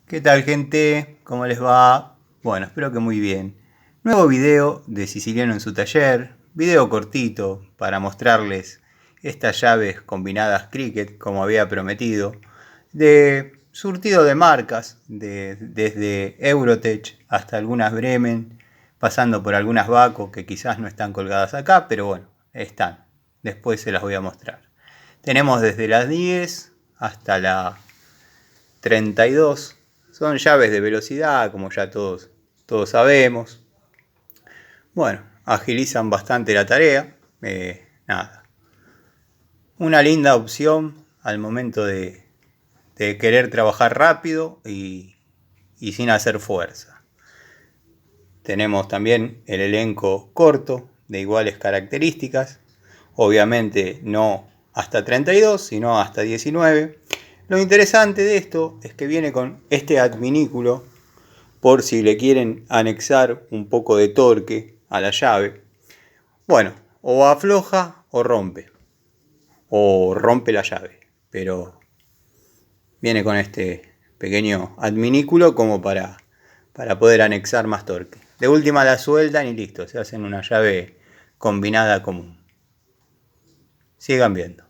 ¿Qué tal, gente? ¿Cómo les va? Bueno, espero que muy bien. Nuevo video de Siciliano en su taller, video cortito para mostrarles estas llaves combinadas Cricket, como había prometido, de surtido de marcas, desde Eurotech hasta algunas Bremen, pasando por algunas Baco que quizás no están colgadas acá, pero bueno, están. Después se las voy a mostrar. Tenemos desde las 10 hasta la 32. Son llaves de velocidad, como ya todos sabemos. Bueno, agilizan bastante la tarea. Nada. Una linda opción al momento de querer trabajar rápido y sin hacer fuerza. Tenemos también el elenco corto de iguales características. Obviamente no hasta 32, sino hasta 19. Lo interesante de esto es que viene con este adminículo por si le quieren anexar un poco de torque a la llave. Bueno, o afloja o rompe la llave, pero viene con este pequeño adminículo como para poder anexar más torque. De última la sueltan y listo, se hacen una llave combinada común. Sigan viendo.